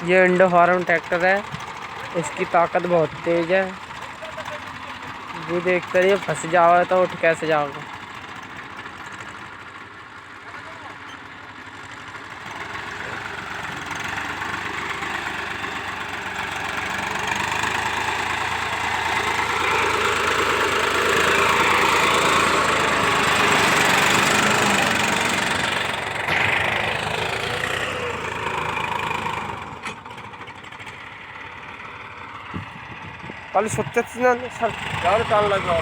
ये Indo farm tractor है। इसकी ताकत बहुत तेज है। ये देखते रहिए, फंस जाओगे तो उठ कैसे जाओगे। कल सोते सर यार टाल लगा।